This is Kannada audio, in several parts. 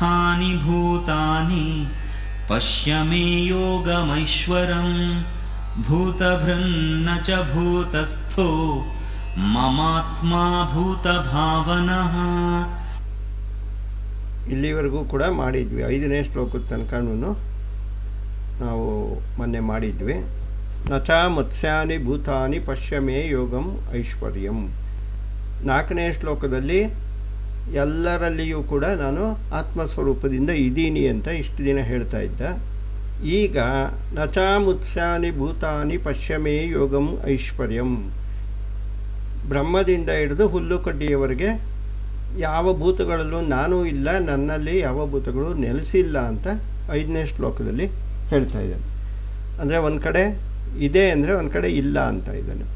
ಸಮಸ್ಥಾನಿ ಭೂತಾನಿ ಪಶ್ಯ ಮೇ ಯೋಗಮೈಶ್ವರಂ ಭೂತಭೃನ್ನ ಚ ಭೂತಸ್ಥೋ ಮಮಾತ್ಮ ಭೂತಭಾವನಃ. ಇಲ್ಲಿವರೆಗೂ ಕೂಡ ಮಾಡಿದ್ವಿ. 5ನೇ ಶ್ಲೋಕದ ತನಕನೂ ನಾವು ಮೊನ್ನೆ ಮಾಡಿದ್ವಿ. ನಚ ಮತ್ಸ್ಯಾನಿ ಭೂತಾನಿ ಪಶ್ಯ ಮೇ ಯೋಗಂ ಐಶ್ವರ್ಯಂ. 4ನೇ ಶ್ಲೋಕದಲ್ಲಿ ಎಲ್ಲರಲ್ಲಿಯೂ ಕೂಡ ನಾನು ಆತ್ಮಸ್ವರೂಪದಿಂದ ಇದ್ದೀನಿ ಅಂತ ಇಷ್ಟು ದಿನ ಹೇಳ್ತಾ ಇದ್ದ. ಈಗ ನಚ ಮತ್ಸ್ಯಾನಿ ಭೂತಾನಿ ಪಶ್ಯ ಮೇ ಯೋಗಂ ಐಶ್ವರ್ಯಂ. ಬ್ರಹ್ಮದಿಂದ ಹಿಡಿದು ಹುಲ್ಲು ಕಡ್ಡಿಯವರೆಗೆ ಯಾವ ಭೂತಗಳಲ್ಲೂ ನಾನೂ ಇಲ್ಲ, ನನ್ನಲ್ಲಿ ಯಾವ ಭೂತಗಳು ನೆಲೆಸಿಲ್ಲ ಅಂತ 5ನೇ ಶ್ಲೋಕದಲ್ಲಿ ಹೇಳ್ತಾ ಇದ್ದಾನೆ. ಅಂದರೆ ಒಂದು ಕಡೆ ಇದೆ ಅಂದರೆ ಒಂದು ಕಡೆ ಇಲ್ಲ ಅಂತ ಇದ್ದಾನೆ.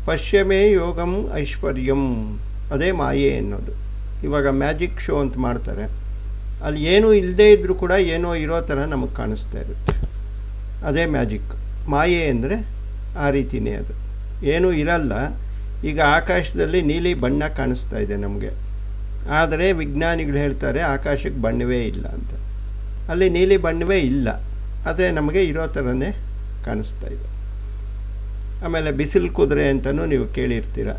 ಪಶ್ಯಮೇ ಯೋಗಂ ಐಶ್ವರ್ಯಂ, ಅದೇ ಮಾಯೆ ಅನ್ನೋದು. ಇವಾಗ ಮ್ಯಾಜಿಕ್ ಶೋ ಅಂತ ಮಾಡ್ತಾರೆ, ಅಲ್ಲಿ ಏನೂ ಇಲ್ಲದೇ ಇದ್ದರೂ ಕೂಡ ಏನೋ ಇರೋ ಥರ ನಮಗೆ ಕಾಣಿಸ್ತಾ ಇರುತ್ತೆ. ಅದೇ ಮ್ಯಾಜಿಕ್. ಮಾಯೆ ಅಂದರೆ ಆ ರೀತಿಯೇ ಅದು. ಏನೂ ಇರಲ್ಲ. ಈಗ ಆಕಾಶದಲ್ಲಿ ನೀಲಿ ಬಣ್ಣ ಕಾಣಿಸ್ತಾ ಇದೆ ನಮಗೆ, ಆದರೆ ವಿಜ್ಞಾನಿಗಳು ಹೇಳ್ತಾರೆ ಆಕಾಶಕ್ಕೆ ಬಣ್ಣವೇ ಇಲ್ಲ ಅಂತ. ಅಲ್ಲಿ ನೀಲಿ ಬಣ್ಣವೇ ಇಲ್ಲ, ಆದರೆ ನಮಗೆ ಇರೋ ಥರನೇ ಕಾಣಿಸ್ತಾ ಇದೆ. ಆಮೇಲೆ ಬಿಸಿಲು ಕುದುರೆ ಅಂತಲೂ ನೀವು ಕೇಳಿರ್ತೀರ.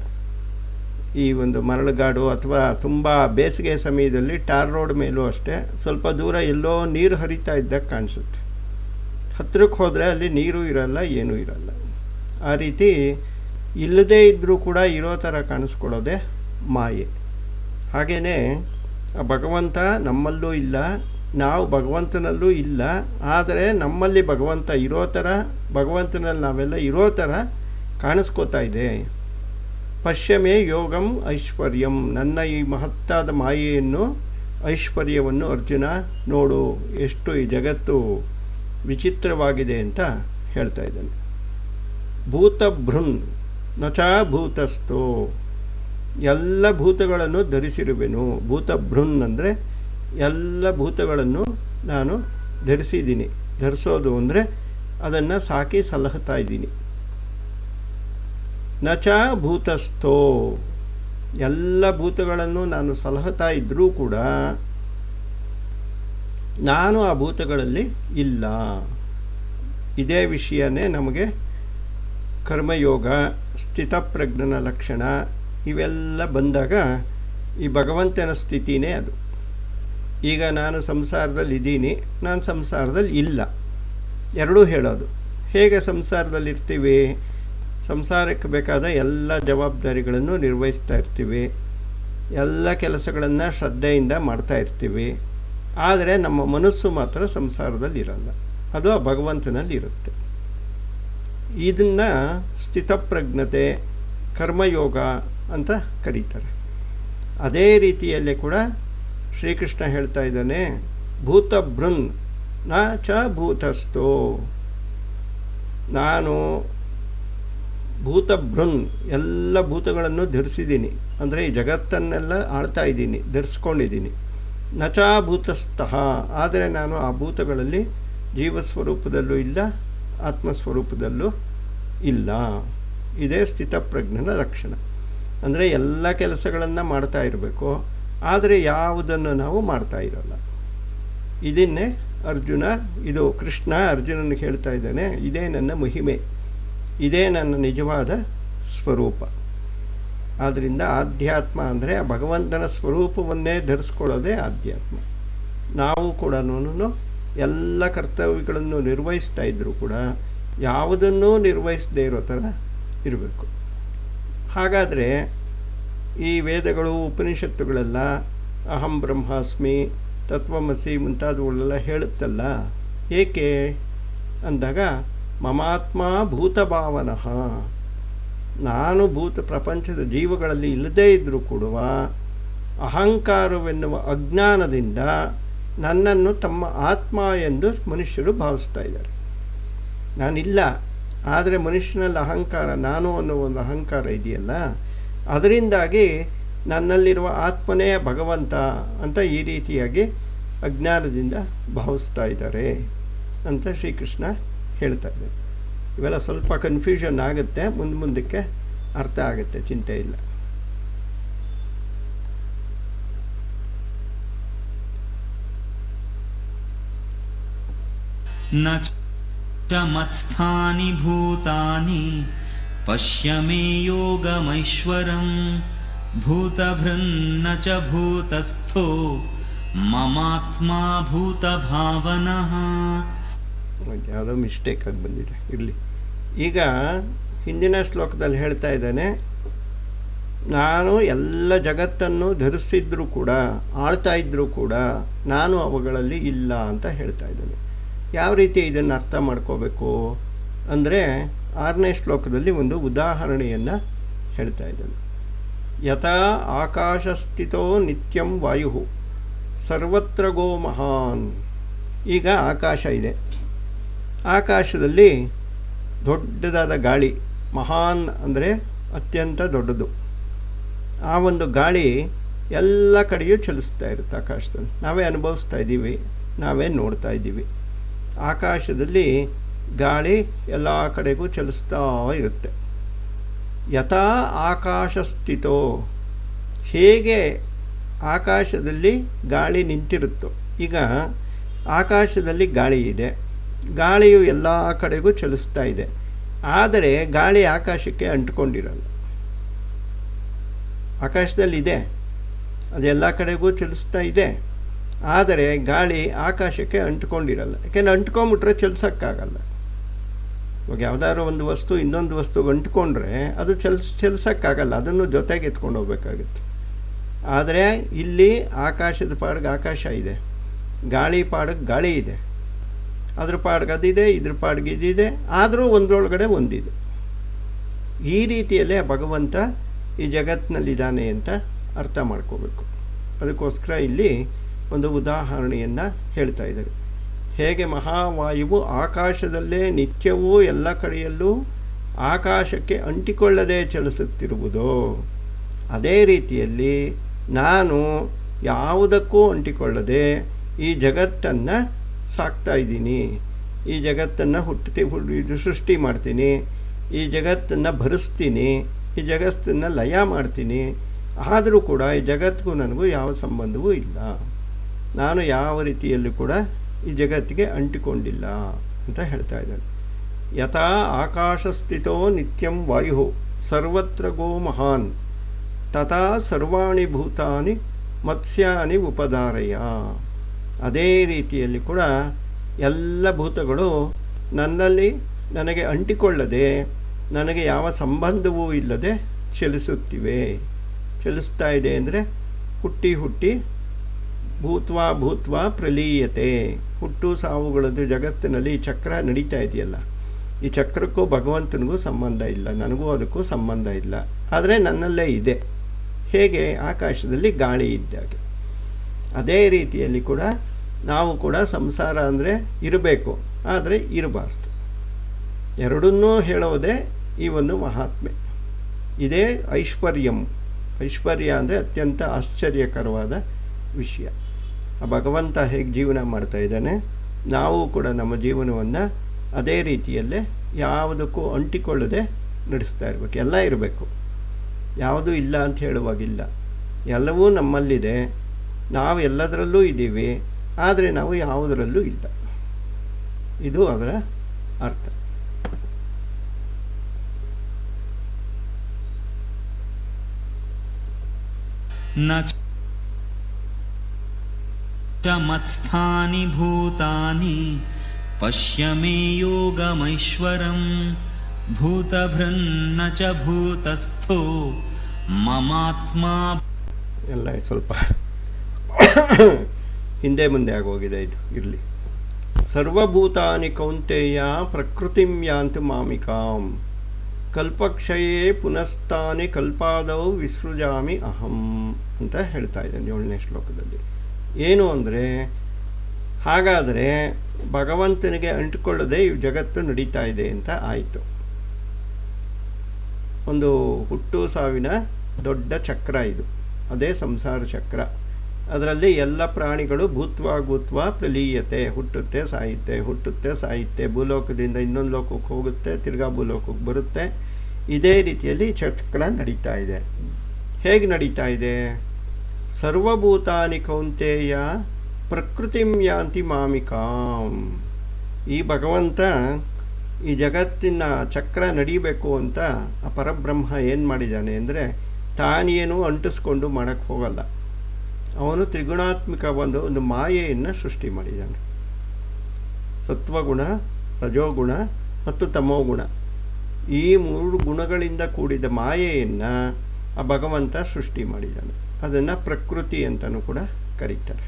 ಈ ಒಂದು ಮರಳುಗಾಡು ಅಥವಾ ತುಂಬ ಬೇಸಿಗೆ ಸಮಯದಲ್ಲಿ ಟಾರ್ ರೋಡ್ ಮೇಲೂ ಅಷ್ಟೇ ಸ್ವಲ್ಪ ದೂರ ಎಲ್ಲೋ ನೀರು ಹರಿತಾ ಇದ್ದಾಗ ಕಾಣಿಸುತ್ತೆ. ಹತ್ತಿರಕ್ಕೆ ಹೋದರೆ ಅಲ್ಲಿ ನೀರು ಇರಲ್ಲ, ಏನೂ ಇರಲ್ಲ. ಆ ರೀತಿ ಇಲ್ಲದೇ ಇದ್ದರೂ ಕೂಡ ಇರೋ ಥರ ಕಾಣಿಸ್ಕೊಳ್ಳೋದೇ ಮಾಯೆ. ಹಾಗೆಯೇ ಆ ಭಗವಂತ ನಮ್ಮಲ್ಲೂ ಇಲ್ಲ, ನಾವು ಭಗವಂತನಲ್ಲೂ ಇಲ್ಲ, ಆದರೆ ನಮ್ಮಲ್ಲಿ ಭಗವಂತ ಇರೋ ಥರ, ಭಗವಂತನಲ್ಲಿ ನಾವೆಲ್ಲ ಇರೋ ಥರ ಕಾಣಿಸ್ಕೋತಾ ಇದೆ. ಪಶ್ಯಮೇ ಯೋಗಂ ಐಶ್ವರ್ಯಂ. ನನ್ನ ಈ ಮಹತ್ತಾದ ಮಾಯೆಯನ್ನು, ಐಶ್ವರ್ಯವನ್ನು ಅರ್ಜುನ ನೋಡು, ಎಷ್ಟು ಈ ಜಗತ್ತು ವಿಚಿತ್ರವಾಗಿದೆ ಅಂತ ಹೇಳ್ತಾ ಇದ್ದಾನೆ. ಭೂತಭೃನ್ ನಚ ಭೂತಸ್ಥೋ. ಎಲ್ಲ ಭೂತಗಳನ್ನು ಧರಿಸಿರುವೆನು. ಭೂತಭೃನ್ ಅಂದರೆ ಎಲ್ಲ ಭೂತಗಳನ್ನು ನಾನು ಧರಿಸಿದ್ದೀನಿ. ಧರಿಸೋದು ಅಂದರೆ ಅದನ್ನು ಸಾಕಿ ಸಲಹುತ್ತಾ ಇದ್ದೀನಿ. ನಚ ಭೂತಸ್ಥೋ, ಎಲ್ಲ ಭೂತಗಳನ್ನು ನಾನು ಸಲಹುತ್ತಾ ಇದ್ದರೂ ಕೂಡ ನಾನು ಆ ಭೂತಗಳಲ್ಲಿ ಇಲ್ಲ. ಇದೇ ವಿಷಯನೇ ನಮಗೆ ಕರ್ಮಯೋಗ, ಸ್ಥಿತಪ್ರಜ್ಞನ ಲಕ್ಷಣ ಇವೆಲ್ಲ ಬಂದಾಗ ಈ ಭಗವಂತನ ಸ್ಥಿತಿನೇ ಅದು. ಈಗ ನಾನು ಸಂಸಾರದಲ್ಲಿ ಇದ್ದೀನಿ, ನಾನು ಸಂಸಾರದಲ್ಲಿ ಇಲ್ಲ, ಎರಡೂ ಹೇಳೋದು. ಹೇಗೆ ಸಂಸಾರದಲ್ಲಿರ್ತೀವಿ? ಸಂಸಾರಕ್ಕೆ ಬೇಕಾದ ಎಲ್ಲ ಜವಾಬ್ದಾರಿಗಳನ್ನು ನಿರ್ವಹಿಸ್ತಾ ಇರ್ತೀವಿ, ಎಲ್ಲ ಕೆಲಸಗಳನ್ನು ಶ್ರದ್ಧೆಯಿಂದ ಮಾಡ್ತಾ ಇರ್ತೀವಿ. ಆದರೆ ನಮ್ಮ ಮನಸ್ಸು ಮಾತ್ರ ಸಂಸಾರದಲ್ಲಿ ಇರಲ್ಲ, ಅದು ಆ ಭಗವಂತನಲ್ಲಿ ಇರುತ್ತೆ. ಇದನ್ನು ಸ್ಥಿತಪ್ರಜ್ಞತೆ, ಕರ್ಮಯೋಗ ಅಂತ ಕರೀತಾರೆ. ಅದೇ ರೀತಿಯಲ್ಲೇ ಕೂಡ ಶ್ರೀಕೃಷ್ಣ ಹೇಳ್ತಾ ಇದ್ದಾನೆ, ಭೂತಭೃನ್ ನ ಚ ಭೂತಸ್ಥೋ. ನಾನು ಭೂತಭೃನ್, ಎಲ್ಲ ಭೂತಗಳನ್ನು ಧರಿಸಿದ್ದೀನಿ, ಅಂದರೆ ಈ ಜಗತ್ತನ್ನೆಲ್ಲ ಆಳ್ತಾ ಇದ್ದೀನಿ, ಧರಿಸ್ಕೊಂಡಿದ್ದೀನಿ. ನ ಚ ಭೂತಸ್ಥಃ, ಆದರೆ ನಾನು ಆ ಭೂತಗಳಲ್ಲಿ ಜೀವಸ್ವರೂಪದಲ್ಲೂ ಇಲ್ಲ, ಆತ್ಮಸ್ವರೂಪದಲ್ಲೂ ಇಲ್ಲ. ಇದೇ ಸ್ಥಿತಪ್ರಜ್ಞನ ಲಕ್ಷಣ. ಅಂದರೆ ಎಲ್ಲ ಕೆಲಸಗಳನ್ನು ಮಾಡ್ತಾ ಇರಬೇಕು, ಆದರೆ ಯಾವುದನ್ನು ನಾವು ಮಾಡ್ತಾ ಇರೋಲ್ಲ. ಇದನ್ನೇ ಅರ್ಜುನ, ಇದು ಕೃಷ್ಣ ಅರ್ಜುನನಿಗೆ ಹೇಳ್ತಾ ಇದ್ದಾನೆ, ಇದೇ ನನ್ನ ಮಹಿಮೆ, ಇದೇ ನನ್ನ ನಿಜವಾದ ಸ್ವರೂಪ. ಆದ್ದರಿಂದ ಆಧ್ಯಾತ್ಮ ಅಂದರೆ ಆ ಭಗವಂತನ ಸ್ವರೂಪವನ್ನೇ ಧರಿಸ್ಕೊಳ್ಳೋದೇ ಆಧ್ಯಾತ್ಮ. ನಾವು ಕೂಡ ಎಲ್ಲ ಕರ್ತವ್ಯಗಳನ್ನು ನಿರ್ವಹಿಸ್ತಾ ಇದ್ದರೂ ಕೂಡ ಯಾವುದನ್ನೂ ನಿರ್ವಹಿಸದೇ ಇರೋ ಥರ ಇರಬೇಕು. ಹಾಗಾದರೆ ಈ ವೇದಗಳು, ಉಪನಿಷತ್ತುಗಳೆಲ್ಲ ಅಹಂ ಬ್ರಹ್ಮಾಸ್ಮಿ, ತತ್ವಮಸಿ ಮುಂತಾದವುಗಳೆಲ್ಲ ಹೇಳುತ್ತಲ್ಲ, ಏಕೆ ಅಂದಾಗ ಮಮಾತ್ಮ ಭೂತಭಾವನಃ, ನಾನು ಪ್ರಪಂಚದ ಜೀವಗಳಲ್ಲಿ ಇಲ್ಲದೇ ಇದ್ದರೂ ಕೂಡ ಅಹಂಕಾರವೆನ್ನುವ ಅಜ್ಞಾನದಿಂದ ನನ್ನನ್ನು ತಮ್ಮ ಆತ್ಮ ಎಂದು ಮನುಷ್ಯರು ಭಾವಿಸ್ತಾ ಇದ್ದಾರೆ. ನಾನಿಲ್ಲ, ಆದರೆ ಮನುಷ್ಯನಲ್ಲಿ ಅಹಂಕಾರ, ನಾನು ಅನ್ನೋ ಒಂದು ಅಹಂಕಾರ ಇದೆಯಲ್ಲ, ಅದರಿಂದಾಗಿ ನನ್ನಲ್ಲಿರುವ ಆತ್ಮನೇ ಭಗವಂತ ಅಂತ ಈ ರೀತಿಯಾಗಿ ಅಜ್ಞಾನದಿಂದ ಭಾವಿಸ್ತಾ ಇದ್ದಾರೆ ಅಂತ ಶ್ರೀಕೃಷ್ಣ ಹೇಳ್ತಾ ಇದ್ದಾರೆ. ಇವೆಲ್ಲ ಸ್ವಲ್ಪ ಕನ್ಫ್ಯೂಷನ್ ಆಗುತ್ತೆ, ಮುಂದಕ್ಕೆ ಅರ್ಥ ಆಗುತ್ತೆ, ಚಿಂತೆ ಇಲ್ಲ. ನ ಚ ಮತ್ಸ್ಥಾನಿ ಭೂತಾನಿ ಪಶ್ಯ ಮೇ ಯೋಗಮೈಶ್ವರಂ ಭೂತಭೃನ್ನ ಚ ಭೂತಸ್ಥೋ ಮಮಾತ್ಮ ಭೂತಭಾವನಃ. ಯಾವುದೋ ಮಿಸ್ಟೇಕ್ ಆಗಿ ಬಂದಿದೆ, ಇರಲಿ. ಈಗ ಹಿಂದಿನ ಶ್ಲೋಕದಲ್ಲಿ ಹೇಳ್ತಾ ಇದ್ದಾನೆ, ನಾನು ಎಲ್ಲ ಜಗತ್ತನ್ನು ಧರಿಸಿದ್ರೂ ಕೂಡ, ಆಳ್ತಾ ಇದ್ದರೂ ಕೂಡ ನಾನು ಅವುಗಳಲ್ಲಿ ಇಲ್ಲ ಅಂತ ಹೇಳ್ತಾ ಇದ್ದಾನೆ. ಯಾವ ರೀತಿ ಇದನ್ನು ಅರ್ಥ ಮಾಡ್ಕೋಬೇಕು ಅಂದರೆ 6ನೇ ಶ್ಲೋಕದಲ್ಲಿ ಒಂದು ಉದಾಹರಣೆಯನ್ನು ಹೇಳ್ತಾ ಇದ್ದಾನೆ. ಯಥಾ ಆಕಾಶಸ್ಥಿತೋ ನಿತ್ಯಂ ವಾಯು ಸರ್ವತ್ರ ಗೋ ಮಹಾನ್. ಈಗ ಆಕಾಶ ಇದೆ, ಆಕಾಶದಲ್ಲಿ ದೊಡ್ಡದಾದ ಗಾಳಿ, ಮಹಾನ್ ಅಂದರೆ ಅತ್ಯಂತ ದೊಡ್ಡದು. ಆ ಒಂದು ಗಾಳಿ ಎಲ್ಲ ಕಡೆಯೂ ಚಲಿಸ್ತಾ ಇರುತ್ತೆ ಆಕಾಶದಲ್ಲಿ. ನಾವೇ ಅನುಭವಿಸ್ತಾ ಇದ್ದೀವಿ, ನಾವೇ ನೋಡ್ತಾ ಇದ್ದೀವಿ. ಆಕಾಶದಲ್ಲಿ ಗಾಳಿ ಎಲ್ಲ ಕಡೆಗೂ ಚಲಿಸ್ತಾ ಇರುತ್ತೆ. ಯಥಾ ಆಕಾಶಸ್ಥಿತೋ, ಹೇಗೆ ಆಕಾಶದಲ್ಲಿ ಗಾಳಿ ನಿಂತಿರುತ್ತೋ. ಈಗ ಆಕಾಶದಲ್ಲಿ ಗಾಳಿ ಇದೆ, ಗಾಳಿಯು ಎಲ್ಲ ಕಡೆಗೂ ಚಲಿಸ್ತಾ ಇದೆ, ಆದರೆ ಗಾಳಿ ಆಕಾಶಕ್ಕೆ ಅಂಟ್ಕೊಂಡಿರಲ್ಲ. ಆಕಾಶದಲ್ಲಿದೆ, ಅದೆಲ್ಲ ಕಡೆಗೂ ಚಲಿಸ್ತಾ ಇದೆ, ಆದರೆ ಗಾಳಿ ಆಕಾಶಕ್ಕೆ ಅಂಟ್ಕೊಂಡಿರಲ್ಲ. ಯಾಕೆಂದರೆ ಅಂಟ್ಕೊಂಬಿಟ್ರೆ ಚಲಿಸೋಕ್ಕಾಗಲ್ಲ. ಇವಾಗ ಯಾವುದಾದ್ರು ಒಂದು ವಸ್ತು ಇನ್ನೊಂದು ವಸ್ತುಗೆ ಅಂಟ್ಕೊಂಡ್ರೆ ಅದು ಚಲಿಸೋಕ್ಕಾಗಲ್ಲ, ಅದನ್ನು ಜೊತೆಗೆ ಎತ್ಕೊಂಡು ಹೋಗ್ಬೇಕಾಗುತ್ತೆ. ಆದರೆ ಇಲ್ಲಿ ಆಕಾಶದ ಪಾಡಿಗೆ ಆಕಾಶ ಇದೆ, ಗಾಳಿ ಪಾಡಿಗೆ ಗಾಳಿ ಇದೆ, ಅದ್ರ ಪಾಡಿಗೆ ಅದಿದೆ, ಇದ್ರ ಪಾಡಿಗೆ ಇದಿದೆ, ಆದರೂ ಒಂದರೊಳಗಡೆ ಒಂದಿದೆ. ಈ ರೀತಿಯಲ್ಲೇ ಭಗವಂತ ಈ ಜಗತ್ತಿನಲ್ಲಿದ್ದಾನೆ ಅಂತ ಅರ್ಥ ಮಾಡ್ಕೋಬೇಕು. ಅದಕ್ಕೋಸ್ಕರ ಇಲ್ಲಿ ಒಂದು ಉದಾಹರಣೆಯನ್ನು ಹೇಳ್ತಾ ಇದ್ದಾರೆ. ಹೇಗೆ ಮಹಾವಾಯುವು ಆಕಾಶದಲ್ಲೇ ನಿತ್ಯವೂ ಎಲ್ಲ ಕಡೆಯಲ್ಲೂ ಆಕಾಶಕ್ಕೆ ಅಂಟಿಕೊಳ್ಳದೆ ಚಲಿಸುತ್ತಿರುವುದೋ, ಅದೇ ರೀತಿಯಲ್ಲಿ ನಾನು ಯಾವುದಕ್ಕೂ ಅಂಟಿಕೊಳ್ಳದೆ ಈ ಜಗತ್ತನ್ನು ಸಾಕ್ತಾ ಇದ್ದೀನಿ, ಈ ಜಗತ್ತನ್ನು ಸೃಷ್ಟಿ ಮಾಡ್ತೀನಿ, ಈ ಜಗತ್ತನ್ನು ಭರಿಸ್ತೀನಿ, ಈ ಜಗತ್ತನ್ನು ಲಯ ಮಾಡ್ತೀನಿ. ಆದರೂ ಕೂಡ ಈ ಜಗತ್ತಿಗೂ ನನಗೂ ಯಾವ ಸಂಬಂಧವೂ ಇಲ್ಲ, ನಾನು ಯಾವ ರೀತಿಯಲ್ಲೂ ಕೂಡ ಈ ಜಗತ್ತಿಗೆ ಅಂಟಿಕೊಂಡಿಲ್ಲ ಅಂತ ಹೇಳ್ತಾ ಇದ್ದಾನೆ. ಯಥಾ ಆಕಾಶಸ್ಥಿತೋ ನಿತ್ಯಂ ವಾಯು ಸರ್ವತ್ರ ಗೋ ಮಹಾನ್ ತಥಾ ಸರ್ವಾಣಿ ಭೂತಾನಿ ಮತ್ಸ್ಯಾನಿ ಉಪಧಾರಯ. ಅದೇ ರೀತಿಯಲ್ಲಿ ಕೂಡ ಎಲ್ಲ ಭೂತಗಳು ನನ್ನಲ್ಲಿ ನನಗೆ ಅಂಟಿಕೊಳ್ಳದೆ, ನನಗೆ ಯಾವ ಸಂಬಂಧವೂ ಇಲ್ಲದೆ ಚಲಿಸುತ್ತಿವೆ. ಚಲಿಸ್ತಾ ಇದೆ ಅಂದರೆ ಹುಟ್ಟಿ ಹುಟ್ಟಿ ಭೂತ್ವಾ ಪ್ರಲೀಯತೆ, ಹುಟ್ಟು ಸಾವುಗಳದ್ದು ಜಗತ್ತಿನಲ್ಲಿ ಈ ಚಕ್ರ ನಡೀತಾ ಇದೆಯಲ್ಲ, ಈ ಚಕ್ರಕ್ಕೂ ಭಗವಂತನಿಗೂ ಸಂಬಂಧ ಇಲ್ಲ, ನನಗೂ ಅದಕ್ಕೂ ಸಂಬಂಧ ಇಲ್ಲ, ಆದರೆ ನನ್ನಲ್ಲೇ ಇದೆ. ಹೇಗೆ ಆಕಾಶದಲ್ಲಿ ಗಾಳಿ ಇದ್ದಾಗೆ ಅದೇ ರೀತಿಯಲ್ಲಿ ಕೂಡ ನಾವು ಕೂಡ ಸಂಸಾರ ಅಂದರೆ ಇರಬೇಕು, ಆದರೆ ಇರಬಾರ್ದು. ಎರಡನ್ನೂ ಹೇಳೋದೇ ಈ ಒಂದು ಮಹಾತ್ಮೆ. ಇದೇ ಐಶ್ವರ್ಯ ಅಂದರೆ ಅತ್ಯಂತ ಆಶ್ಚರ್ಯಕರವಾದ ವಿಷಯ. ಆ ಭಗವಂತ ಹೇಗೆ ಜೀವನ ಮಾಡ್ತಾ ಇದ್ದಾನೆ, ನಾವು ಕೂಡ ನಮ್ಮ ಜೀವನವನ್ನು ಅದೇ ರೀತಿಯಲ್ಲೇ ಯಾವುದಕ್ಕೂ ಅಂಟಿಕೊಳ್ಳದೆ ನಡೆಸ್ತಾ ಇರಬೇಕು. ಎಲ್ಲ ಇರಬೇಕು, ಯಾವುದೂ ಇಲ್ಲ ಅಂತ ಹೇಳುವಾಗಿಲ್ಲ. ಎಲ್ಲವೂ ನಮ್ಮಲ್ಲಿದೆ, ನಾವು ಎಲ್ಲದರಲ್ಲೂ ಇದ್ದೀವಿ, ಆದರೆ ನಾವು ಯಾವುದರಲ್ಲೂ ಇಲ್ಲ. ಇದು ಅದರ ಅರ್ಥ. ನ ಚ ಮತ್ಸ್ಥಾನಿ ಭೂತಾನಿ ಪಶ್ಯ ಮೇ ಯೋಗಮೈಶ್ವರಂ ಭೂತಭೃನ್ನ ಚ ಭೂತಸ್ಥೋ ಮಮಾತ್ಮ. ಎಲ್ಲ ಸ್ವಲ್ಪ ಹಿಂದೆ ಮುಂದೆ ಆಗೋಗಿದೆ, ಇದು ಇರಲಿ. ಸರ್ವಭೂತಾನಿ ಕೌಂತೆಯ ಪ್ರಕೃತಿಂ ಯಾಂತು ಮಾಮಿಕಾಂ ಕಲ್ಪಕ್ಷಯೇ ಪುನಸ್ತಾನಿ ಕಲ್ಪಾದೌ ವಿಸೃಜಾಮಿ ಅಹಂ ಅಂತ ಹೇಳ್ತಾ ಇದ್ದಾನೆ 7ನೇ ಶ್ಲೋಕದಲ್ಲಿ. ಏನು ಅಂದರೆ, ಹಾಗಾದರೆ ಭಗವಂತನಿಗೆ ಅಂಟಿಕೊಳ್ಳದೆ ಈ ಜಗತ್ತು ನಡೀತಾ ಇದೆ ಅಂತ ಆಯಿತು. ಒಂದು ಹುಟ್ಟು ಸಾವಿನ ದೊಡ್ಡ ಚಕ್ರ ಇದು, ಅದೇ ಸಂಸಾರ ಚಕ್ರ. ಅದರಲ್ಲಿ ಎಲ್ಲ ಪ್ರಾಣಿಗಳು ಭೂತ್ವಾ ಪ್ರಲೀಯತೆ, ಹುಟ್ಟುತ್ತೆ ಸಾಯುತ್ತೆ, ಭೂಲೋಕದಿಂದ ಇನ್ನೊಂದು ಲೋಕಕ್ಕೆ ಹೋಗುತ್ತೆ, ತಿರ್ಗಾ ಭೂಲೋಕಕ್ಕೆ ಬರುತ್ತೆ. ಇದೇ ರೀತಿಯಲ್ಲಿ ಚಕ್ರ ನಡೀತಾ ಇದೆ. ಹೇಗೆ ನಡೀತಾ ಇದೆ? ಸರ್ವಭೂತಾನಿ ಕೌಂತೆಯ ಪ್ರಕೃತಿಂ ಯಾಂತಿ ಮಾಮಿಕಾಂ. ಈ ಭಗವಂತ ಈ ಜಗತ್ತಿನ ಚಕ್ರ ನಡೀಬೇಕು ಅಂತ ಆ ಪರಬ್ರಹ್ಮ ಏನು ಮಾಡಿದ್ದಾನೆ ಅಂದರೆ ತಾನೇನು ಅಂಟಿಸ್ಕೊಂಡು ಮಾಡೋಕ್ಕೆ ಹೋಗಲ್ಲ. ಅವನು ತ್ರಿಗುಣಾತ್ಮಕ ಒಂದು ಮಾಯೆಯನ್ನು ಸೃಷ್ಟಿ ಮಾಡಿದ್ದಾನೆ. ಸತ್ವಗುಣ, ರಜೋಗುಣ ಮತ್ತು ತಮೋಗುಣ, ಈ 3 ಗುಣಗಳಿಂದ ಕೂಡಿದ ಮಾಯೆಯನ್ನು ಆ ಭಗವಂತ ಸೃಷ್ಟಿ ಮಾಡಿದ್ದಾನೆ. ಅದನ್ನು ಪ್ರಕೃತಿ ಅಂತಲೂ ಕೂಡ ಕರೀತಾರೆ.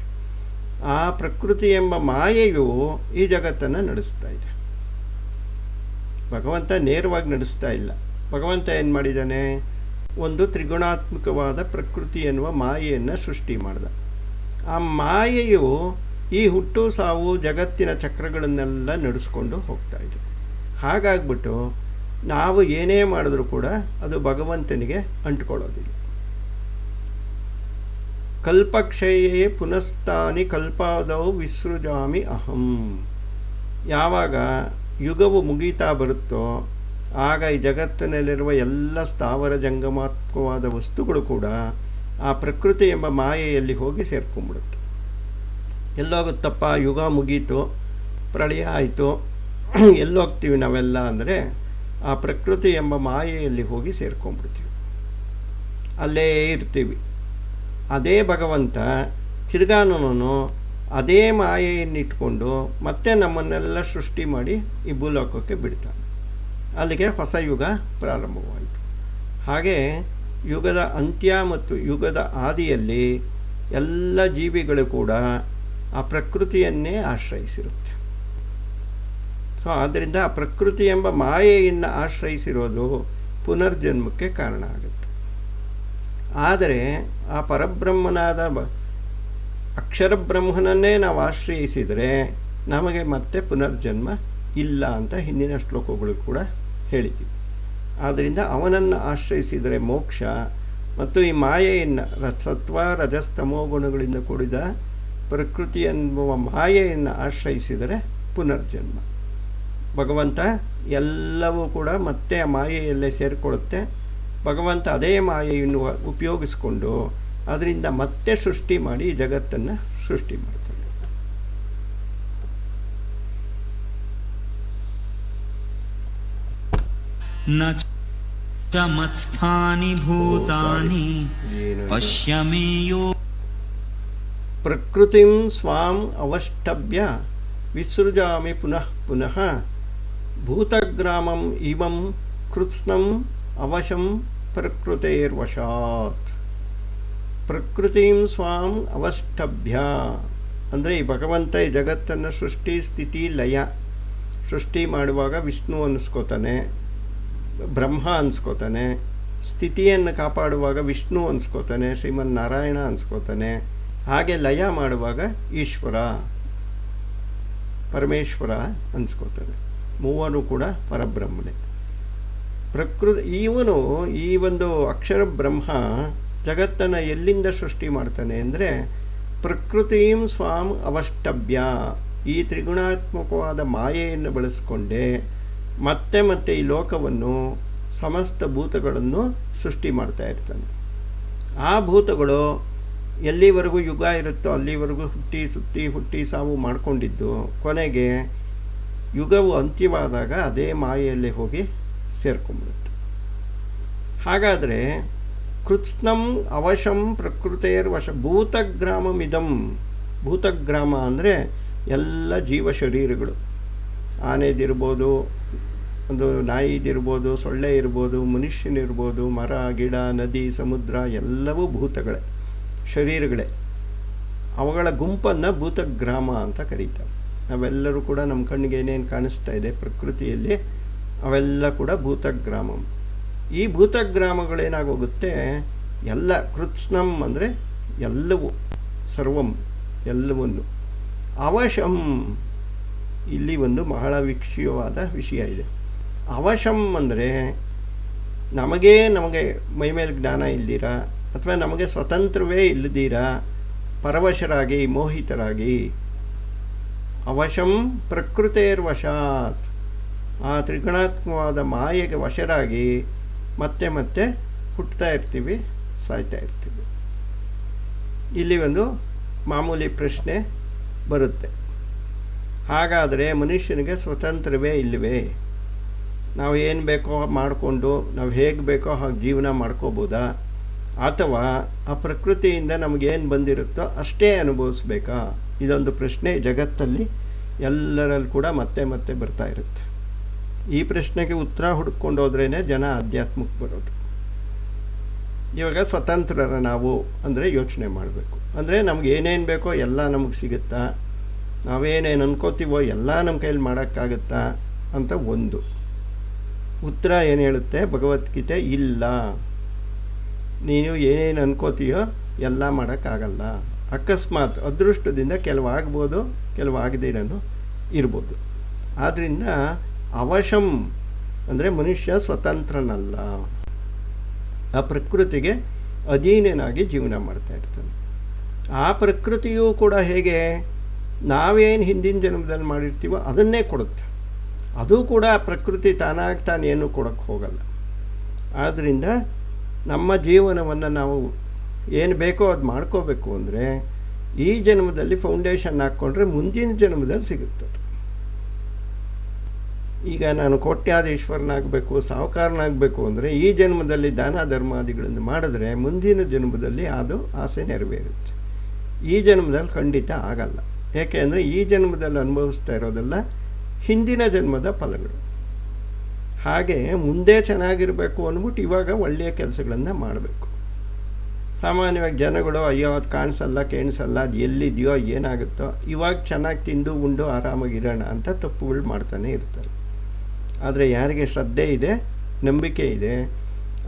ಆ ಪ್ರಕೃತಿ ಎಂಬ ಮಾಯೆಯು ಈ ಜಗತ್ತನ್ನು ನಡೆಸ್ತಾ ಇದೆ. ಭಗವಂತ ನೇರವಾಗಿ ನಡೆಸ್ತಾ ಇಲ್ಲ. ಭಗವಂತ ಏನು ಮಾಡಿದ್ದಾನೆ, ಒಂದು ತ್ರಿಗುಣಾತ್ಮಕವಾದ ಪ್ರಕೃತಿ ಎನ್ನುವ ಮಾಯೆಯನ್ನು ಸೃಷ್ಟಿ ಮಾಡಿದ. ಆ ಮಾಯೆಯು ಈ ಹುಟ್ಟು ಸಾವು ಜಗತ್ತಿನ ಚಕ್ರಗಳನ್ನೆಲ್ಲ ನಡೆಸ್ಕೊಂಡು ಹೋಗ್ತಾ ಇದೆ. ಹಾಗಾಗ್ಬಿಟ್ಟು ನಾವು ಏನೇ ಮಾಡಿದ್ರೂ ಕೂಡ ಅದು ಭಗವಂತನಿಗೆ ಅಂಟ್ಕೊಳ್ಳೋದಿಲ್ಲ. ಕಲ್ಪಕ್ಷಯೇ ಪುನಸ್ತಾನಿ ಕಲ್ಪಾದೌ ವಿಸೃಜಾಮಿ ಅಹಂ. ಯಾವಾಗ ಯುಗವು ಮುಗೀತಾ ಬರುತ್ತೋ ಆಗ ಈ ಜಗತ್ತಿನಲ್ಲಿರುವ ಎಲ್ಲ ಸ್ಥಾವರ ಜಂಗಮಾತ್ಮಕವಾದ ವಸ್ತುಗಳು ಕೂಡ ಆ ಪ್ರಕೃತಿ ಎಂಬ ಮಾಯೆಯಲ್ಲಿ ಹೋಗಿ ಸೇರ್ಕೊಂಡ್ಬಿಡುತ್ತೆ. ಎಲ್ಲೋಗುತ್ತಪ್ಪ, ಯುಗ ಮುಗೀತು, ಪ್ರಳಯ ಆಯಿತು, ಎಲ್ಲೋಗ್ತೀವಿ ನಾವೆಲ್ಲ ಅಂದರೆ ಆ ಪ್ರಕೃತಿ ಎಂಬ ಮಾಯೆಯಲ್ಲಿ ಹೋಗಿ ಸೇರ್ಕೊಂಡ್ಬಿಡ್ತೀವಿ, ಅಲ್ಲೇ ಇರ್ತೀವಿ. ಅದೇ ಭಗವಂತ ತಿರ್ಗಾನು ಅದೇ ಮಾಯೆಯನ್ನಿಟ್ಕೊಂಡು ಮತ್ತೆ ನಮ್ಮನ್ನೆಲ್ಲ ಸೃಷ್ಟಿ ಮಾಡಿ ಈ ಭೂಲೋಕಕ್ಕೆ ಬಿಡ್ತಾನೆ. ಅಲ್ಲಿಗೆ ಹೊಸ ಯುಗ ಪ್ರಾರಂಭವಾಯಿತು. ಹಾಗೆ ಯುಗದ ಅಂತ್ಯ ಮತ್ತು ಯುಗದ ಆದಿಯಲ್ಲಿ ಎಲ್ಲ ಜೀವಿಗಳು ಕೂಡ ಆ ಪ್ರಕೃತಿಯನ್ನೇ ಆಶ್ರಯಿಸಿರುತ್ತೆ. ಸೊ ಆದ್ದರಿಂದ ಆ ಪ್ರಕೃತಿ ಎಂಬ ಮಾಯೆಯನ್ನು ಆಶ್ರಯಿಸಿರೋದು ಪುನರ್ಜನ್ಮಕ್ಕೆ ಕಾರಣ ಆಗುತ್ತೆ. ಆದರೆ ಆ ಪರಬ್ರಹ್ಮನಾದ ಅಕ್ಷರ ಬ್ರಹ್ಮನನ್ನೇ ನಾವು ಆಶ್ರಯಿಸಿದರೆ ನಮಗೆ ಮತ್ತೆ ಪುನರ್ಜನ್ಮ ಇಲ್ಲ ಅಂತ ಹಿಂದಿನ ಶ್ಲೋಕಗಳು ಕೂಡ ಹೇಳಿದ್ದೀವಿ. ಆದ್ದರಿಂದ ಅವನನ್ನು ಆಶ್ರಯಿಸಿದರೆ ಮೋಕ್ಷ, ಮತ್ತು ಈ ಮಾಯೆಯನ್ನು ಸತ್ವ ರಜಸ್ತಮೋ ಗುಣಗಳಿಂದ ಕೂಡಿದ ಪ್ರಕೃತಿ ಎನ್ನುವ ಮಾಯೆಯನ್ನು ಆಶ್ರಯಿಸಿದರೆ ಪುನರ್ಜನ್ಮ. ಭಗವಂತ ಎಲ್ಲವೂ ಕೂಡ ಮತ್ತೆ ಆ ಮಾಯೆಯಲ್ಲೇ ಸೇರಿಕೊಳ್ಳುತ್ತೆ. ಭಗವಂತ ಅದೇ ಮಾಯೆಯನ್ನು ಉಪಯೋಗಿಸ್ಕೊಂಡು ಅದರಿಂದ ಮತ್ತೆ ಸೃಷ್ಟಿ ಮಾಡಿ ಈ ಜಗತ್ತನ್ನು ಸೃಷ್ಟಿ ಮಾಡ್ತಾನೆ. ನ ಚ ಮತ್ಸ್ಥಾನಿ ಭೂತಾನಿ ಪಶ್ಯ ಮೇ ಯೋ. ಪ್ರಕೃತಿಂ ಸ್ವಾಂ ಅವಷ್ಟಭ್ಯ ವಿಸೃಜಾಮಿ ಪುನಃ ಪುನಃ ಭೂತಗ್ರಾಮಂ ಇವಂ ಕೃತ್ಸ್ನಂ ಅವಶಂ ಪ್ರಕೃತೇರ್ವಶಾತ್. ಪ್ರಕೃತಿಂ ಸ್ವಾಂ ಅವಷ್ಟಭ್ಯ ಅಂದರೆ ಈ ಭಗವಂತ ಈ ಜಗತ್ತನ್ನು ಸೃಷ್ಟಿ ಸ್ಥಿತಿ ಲಯ ಸೃಷ್ಟಿ ಮಾಡುವಾಗ ವಿಷ್ಣು ಅನ್ನಿಸ್ಕೋತಾನೆ, ಬ್ರಹ್ಮ ಅನ್ಸ್ಕೋತಾನೆ. ಸ್ಥಿತಿಯನ್ನು ಕಾಪಾಡುವಾಗ ವಿಷ್ಣು ಅನ್ಸ್ಕೋತಾನೆ, ಶ್ರೀಮನ್ನಾರಾಯಣ ಅನ್ಸ್ಕೋತಾನೆ. ಹಾಗೆ ಲಯ ಮಾಡುವಾಗ ಈಶ್ವರ ಪರಮೇಶ್ವರ ಅನ್ಸ್ಕೋತಾನೆ. ಮೂವರು ಕೂಡ ಪರಬ್ರಹ್ಮನೇ. ಇವನು ಈ ಒಂದು ಅಕ್ಷರ ಬ್ರಹ್ಮ ಜಗತ್ತನ್ನು ಎಲ್ಲಿಂದ ಸೃಷ್ಟಿ ಮಾಡ್ತಾನೆ ಅಂದರೆ ಪ್ರಕೃತಿಂ ಸ್ವಾಂ ಅವಷ್ಟಭ್ಯ, ಈ ತ್ರಿಗುಣಾತ್ಮಕವಾದ ಮಾಯೆಯನ್ನು ಬಳಸಿಕೊಂಡೇ ಮತ್ತೆ ಮತ್ತೆ ಈ ಲೋಕವನ್ನು ಸಮಸ್ತ ಭೂತಗಳನ್ನು ಸೃಷ್ಟಿ ಮಾಡ್ತಾ ಇರ್ತಾನೆ. ಆ ಭೂತಗಳು ಎಲ್ಲಿವರೆಗೂ ಯುಗ ಇರುತ್ತೋ ಅಲ್ಲಿವರೆಗೂ ಹುಟ್ಟಿ ಸಾವು ಮಾಡಿಕೊಂಡಿದ್ದು ಕೊನೆಗೆ ಯುಗವು ಅಂತ್ಯವಾದಾಗ ಅದೇ ಮಾಯೆಯಲ್ಲಿ ಹೋಗಿ ಸೇರ್ಕೊಂಡ್ಬಿಡುತ್ತೆ. ಹಾಗಾದರೆ ಕೃತ್ಸ್ನಂ ಅವಶಂ ಪ್ರಕೃತೇರ್ವಶ ಭೂತಗ್ರಾಮಮಿದಂ. ಭೂತಗ್ರಾಮ ಅಂದರೆ ಎಲ್ಲ ಜೀವ ಶರೀರಗಳು, ಆನೆದಿರ್ಬೋದು, ಒಂದು ನಾಯಿದಿರ್ಬೋದು, ಸೊಳ್ಳೆ ಇರ್ಬೋದು, ಮನುಷ್ಯನಿರ್ಬೋದು, ಮರ ಗಿಡ ನದಿ ಸಮುದ್ರ ಎಲ್ಲವೂ ಭೂತಗಳೇ, ಶರೀರಗಳೇ. ಅವುಗಳ ಗುಂಪನ್ನು ಭೂತಗ್ರಾಮ ಅಂತ ಕರೀತಾರೆ. ನಾವೆಲ್ಲರೂ ಕೂಡ ನಮ್ಮ ಕಣ್ಣಿಗೆ ಏನೇನು ಕಾಣಿಸ್ತಾ ಇದೆ ಪ್ರಕೃತಿಯಲ್ಲಿ ಅವೆಲ್ಲ ಕೂಡ ಭೂತಗ್ರಾಮಂ. ಈ ಭೂತಗ್ರಾಮಗಳೇನಾಗೋಗುತ್ತೆ, ಎಲ್ಲ ಕೃತ್ಸ್ನಂ ಅಂದರೆ ಎಲ್ಲವೂ, ಸರ್ವಂ ಎಲ್ಲವನ್ನು. ಅವಶಂ, ಇಲ್ಲಿ ಒಂದು ಬಹಳ ವಿಕ್ಷೀಯವಾದ ವಿಷಯ ಇದೆ. ಅವಶಂ ಅಂದರೆ ನಮಗೆ ಮೈಮೇಲೆ ಜ್ಞಾನ ಇಲ್ದಿರಾ ಅಥವಾ ನಮಗೆ ಸ್ವತಂತ್ರವೇ ಇಲ್ಲದಿರಾ ಪರವಶರಾಗಿ ಮೋಹಿತರಾಗಿ ಅವಶಂ ಪ್ರಕೃತೇರ್ವಶಾತ್, ಆ ತ್ರಿಗುಣಾತ್ಮಕವಾದ ಮಾಯೆಗೆ ವಶರಾಗಿ ಮತ್ತೆ ಮತ್ತೆ ಹುಟ್ಟುತ್ತಾ ಇರ್ತೀವಿ, ಸಾಯ್ತಾ ಇರ್ತೀವಿ. ಇಲ್ಲಿ ಒಂದು ಮಾಮೂಲಿ ಪ್ರಶ್ನೆ ಬರುತ್ತೆ, ಹಾಗಾದರೆ ಮನುಷ್ಯನಿಗೆ ಸ್ವತಂತ್ರವೇ ಇಲ್ಲವೇ? ನಾವು ಏನು ಬೇಕೋ ಮಾಡಿಕೊಂಡು ನಾವು ಹೇಗೆ ಬೇಕೋ ಹಾಗೆ ಜೀವನ ಮಾಡ್ಕೋಬೋದಾ? ಅಥವಾ ಆ ಪ್ರಕೃತಿಯಿಂದ ನಮಗೇನು ಬಂದಿರುತ್ತೋ ಅಷ್ಟೇ ಅನುಭವಿಸ್ಬೇಕಾ? ಇದೊಂದು ಪ್ರಶ್ನೆ ಜಗತ್ತಲ್ಲಿ ಎಲ್ಲರಲ್ಲಿ ಕೂಡ ಮತ್ತೆ ಮತ್ತೆ ಬರ್ತಾ ಇರುತ್ತೆ. ಈ ಪ್ರಶ್ನೆಗೆ ಉತ್ತರ ಹುಡ್ಕೊಂಡು ಹೋದ್ರೇ ಜನ ಆಧ್ಯಾತ್ಮಕ್ಕೆ ಬರೋದು. ಇವಾಗ ಸ್ವತಂತ್ರರ ನಾವು ಅಂದರೆ ಯೋಚನೆ ಮಾಡಬೇಕು. ಅಂದರೆ ನಮ್ಗೆ ಏನೇನು ಬೇಕೋ ಎಲ್ಲ ನಮಗೆ ಸಿಗುತ್ತಾ? ನಾವೇನೇನು ಅನ್ಕೋತೀವೋ ಎಲ್ಲ ನಮ್ಮ ಕೈಯಲ್ಲಿ ಮಾಡೋಕ್ಕಾಗುತ್ತಾ ಅಂತ ಒಂದು ಉತ್ತರ ಏನು ಹೇಳುತ್ತೆ ಭಗವದ್ಗೀತೆ. ಇಲ್ಲ, ನೀನು ಏನೇನು ಅನ್ಕೋತೀಯೋ ಎಲ್ಲ ಮಾಡೋಕ್ಕಾಗಲ್ಲ. ಅಕಸ್ಮಾತ್ ಅದೃಷ್ಟದಿಂದ ಕೆಲವು ಆಗ್ಬೋದು, ಕೆಲವು ಆಗದಿರೋನು ಇರ್ಬೋದು. ಆದ್ದರಿಂದ ಅವಶಂ ಅಂದರೆ ಮನುಷ್ಯ ಸ್ವತಂತ್ರನಲ್ಲ, ಆ ಪ್ರಕೃತಿಗೆ ಅಧೀನನಾಗಿ ಜೀವನ ಮಾಡ್ತಾ ಇರ್ತಾನೆ. ಆ ಪ್ರಕೃತಿಯೂ ಕೂಡ ಹೇಗೆ ನಾವೇನು ಹಿಂದಿನ ಜನ್ಮದಲ್ಲಿ ಮಾಡಿರ್ತೀವೋ ಅದನ್ನೇ ಕೊಡುತ್ತೆ. ಅದು ಕೂಡ ಪ್ರಕೃತಿ ತಾನಾಗಿ ತಾನೇನು ಕೊಡೋಕ್ಕೆ ಹೋಗಲ್ಲ. ಆದ್ದರಿಂದ ನಮ್ಮ ಜೀವನವನ್ನು ನಾವು ಏನು ಬೇಕೋ ಅದು ಮಾಡ್ಕೋಬೇಕು ಅಂದರೆ ಈ ಜನ್ಮದಲ್ಲಿ ಫೌಂಡೇಶನ್ ಹಾಕ್ಕೊಂಡ್ರೆ ಮುಂದಿನ ಜನ್ಮದಲ್ಲಿ ಸಿಗುತ್ತೆ. ಈಗ ನಾನು ಕೋಟ್ಯಾಧೀಶ್ವರನಾಗಬೇಕು, ಸಾಹುಕಾರನಾಗಬೇಕು ಅಂದರೆ ಈ ಜನ್ಮದಲ್ಲಿ ದಾನ ಧರ್ಮಾದಿಗಳನ್ನು ಮಾಡಿದ್ರೆ ಮುಂದಿನ ಜನ್ಮದಲ್ಲಿ ಅದು ಆಸೆ ನೆರವೇರುತ್ತೆ. ಈ ಜನ್ಮದಲ್ಲಿ ಖಂಡಿತ ಆಗಲ್ಲ. ಏಕೆ ಅಂದರೆ ಈ ಜನ್ಮದಲ್ಲಿ ಅನುಭವಿಸ್ತಾ ಇರೋದೆಲ್ಲ ಹಿಂದಿನ ಜನ್ಮದ ಫಲಗಳು. ಹಾಗೆ ಮುಂದೆ ಚೆನ್ನಾಗಿರಬೇಕು ಅಂದ್ಬಿಟ್ಟು ಇವಾಗ ಒಳ್ಳೆಯ ಕೆಲಸಗಳನ್ನು ಮಾಡಬೇಕು. ಸಾಮಾನ್ಯವಾಗಿ ಜನಗಳು ಅಯ್ಯೋ ಅದು ಕಾಣಿಸಲ್ಲ ಕೇಣಿಸಲ್ಲ, ಅದು ಎಲ್ಲಿದೆಯೋ ಏನಾಗುತ್ತೋ, ಇವಾಗ ಚೆನ್ನಾಗಿ ತಿಂದು ಉಂಡು ಆರಾಮಾಗಿರೋಣ ಅಂತ ತಪ್ಪುಗಳು ಮಾಡ್ತಾನೆ ಇರ್ತಾರೆ. ಆದರೆ ಯಾರಿಗೆ ಶ್ರದ್ಧೆ ಇದೆ, ನಂಬಿಕೆ ಇದೆ,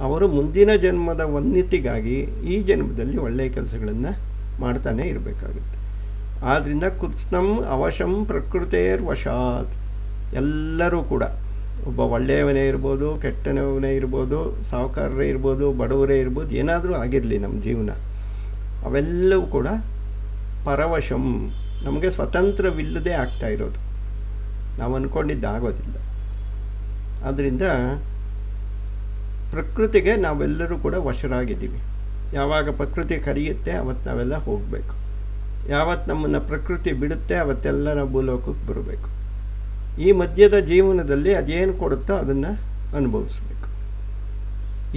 ಅವರು ಮುಂದಿನ ಜನ್ಮದ ಉನ್ನತಿಗಾಗಿ ಈ ಜನ್ಮದಲ್ಲಿ ಒಳ್ಳೆಯ ಕೆಲಸಗಳನ್ನು ಮಾಡ್ತಾನೆ ಇರಬೇಕಾಗುತ್ತೆ. ಆದ್ದರಿಂದ ಕೃತ್ಸ್ನಂ ಅವಶಂ ಪ್ರಕೃತೇರ್ ವಶಾತ್. ಎಲ್ಲರೂ ಕೂಡ ಒಬ್ಬ ಒಳ್ಳೆಯವನೇ ಇರ್ಬೋದು, ಕೆಟ್ಟನವನೇ ಇರ್ಬೋದು, ಸಾಹುಕಾರರೇ ಇರ್ಬೋದು, ಬಡವರೇ ಇರ್ಬೋದು, ಏನಾದರೂ ಆಗಿರಲಿ ನಮ್ಮ ಜೀವನ, ಅವೆಲ್ಲವೂ ಕೂಡ ಪರವಶಂ, ನಮಗೆ ಸ್ವತಂತ್ರವಿಲ್ಲದೆ ಆಗ್ತಾ ಇರೋದು. ನಾವು ಅಂದ್ಕೊಂಡಿದ್ದಾಗೋದಿಲ್ಲ. ಆದ್ದರಿಂದ ಪ್ರಕೃತಿಗೆ ನಾವೆಲ್ಲರೂ ಕೂಡ ವಶರಾಗಿದ್ದೀವಿ. ಯಾವಾಗ ಪ್ರಕೃತಿ ಕರೆಯುತ್ತೆ ಅವತ್ತು ನಾವೆಲ್ಲ ಹೋಗಬೇಕು. ಯಾವತ್ತು ನಮ್ಮನ್ನು ಪ್ರಕೃತಿ ಬಿಡುತ್ತೆ ಅವತ್ತೆಲ್ಲ ನಾವು ಭೂಲೋಕಕ್ಕೆ ಬರಬೇಕು. ಈ ಮಧ್ಯದ ಜೀವನದಲ್ಲಿ ಅದೇನು ಕೊಡುತ್ತೋ ಅದನ್ನು ಅನುಭವಿಸ್ಬೇಕು.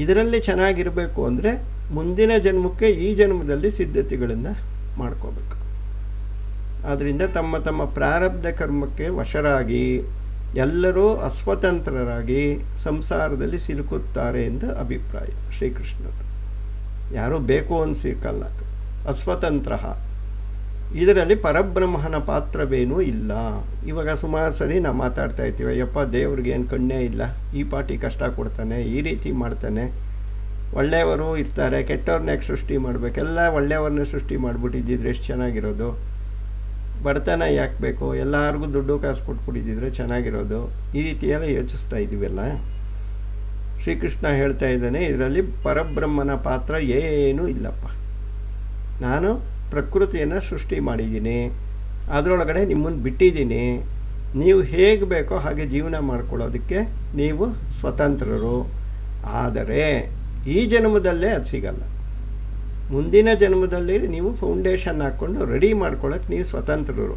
ಇದರಲ್ಲಿ ಚೆನ್ನಾಗಿರಬೇಕು ಅಂದರೆ ಮುಂದಿನ ಜನ್ಮಕ್ಕೆ ಈ ಜನ್ಮದಲ್ಲಿ ಸಿದ್ಧತೆಗಳನ್ನು ಮಾಡ್ಕೋಬೇಕು. ಆದ್ದರಿಂದ ತಮ್ಮ ತಮ್ಮ ಪ್ರಾರಬ್ಧ ಕರ್ಮಕ್ಕೆ ವಶರಾಗಿ ಎಲ್ಲರೂ ಅಸ್ವತಂತ್ರರಾಗಿ ಸಂಸಾರದಲ್ಲಿ ಸಿಲುಕುತ್ತಾರೆ ಎಂದು ಅಭಿಪ್ರಾಯ ಶ್ರೀಕೃಷ್ಣದ್ದು. ಯಾರೂ ಬೇಕು ಅನಿಸಿಕಲ್ಲ, ಅದು ಅಸ್ವತಂತ್ರ. ಇದರಲ್ಲಿ ಪರಬ್ರಹ್ಮನ ಪಾತ್ರವೇನೂ ಇಲ್ಲ. ಇವಾಗ ಸುಮಾರು ಸರಿ ನಾವು ಮಾತಾಡ್ತಾ ಇರ್ತೀವಿ, ಯಪ್ಪ ದೇವ್ರಿಗೆ ಏನು ಕಣ್ಣೇ ಇಲ್ಲ, ಈ ಪಾಟಿ ಕಷ್ಟ ಕೊಡ್ತಾನೆ, ಈ ರೀತಿ ಮಾಡ್ತಾನೆ, ಒಳ್ಳೆಯವರು ಇರ್ತಾರೆ, ಕೆಟ್ಟವ್ರನ್ನ ಯಾಕೆ ಸೃಷ್ಟಿ ಮಾಡಬೇಕೆಲ್ಲ ಒಳ್ಳೆಯವ್ರನ್ನ ಸೃಷ್ಟಿ ಮಾಡಿಬಿಟ್ಟಿದ್ದಿದ್ರೆ ಎಷ್ಟು ಚೆನ್ನಾಗಿರೋದು, ಬಡತನ ಯಾಕೆ ಬೇಕು, ಎಲ್ಲರಿಗೂ ದುಡ್ಡು ಕಾಸು ಕೊಟ್ಬಿಟ್ಟಿದ್ದಿದ್ರೆ ಚೆನ್ನಾಗಿರೋದು, ಈ ರೀತಿಯೆಲ್ಲ ಯೋಚಿಸ್ತಾ ಇದ್ದೀವಲ್ಲ. ಶ್ರೀಕೃಷ್ಣ ಹೇಳ್ತಾ ಇದ್ದಾನೆ, ಇದರಲ್ಲಿ ಪರಬ್ರಹ್ಮನ ಪಾತ್ರ ಏನೂ ಇಲ್ಲಪ್ಪ. ನಾನು ಪ್ರಕೃತಿಯನ್ನು ಸೃಷ್ಟಿ ಮಾಡಿದ್ದೀನಿ, ಅದರೊಳಗಡೆ ನಿಮ್ಮನ್ನು ಬಿಟ್ಟಿದ್ದೀನಿ, ನೀವು ಹೇಗೆ ಬೇಕೋ ಹಾಗೆ ಜೀವನ ಮಾಡ್ಕೊಳ್ಳೋದಕ್ಕೆ ನೀವು ಸ್ವತಂತ್ರರು. ಆದರೆ ಈ ಜನ್ಮದಲ್ಲೇ ಅದು ಸಿಗಲ್ಲ. ಮುಂದಿನ ಜನ್ಮದಲ್ಲಿ ನೀವು ಫೌಂಡೇಶನ್ ಹಾಕ್ಕೊಂಡು ರೆಡಿ ಮಾಡ್ಕೊಳ್ಳೋಕ್ಕೆ ನೀವು ಸ್ವತಂತ್ರರು.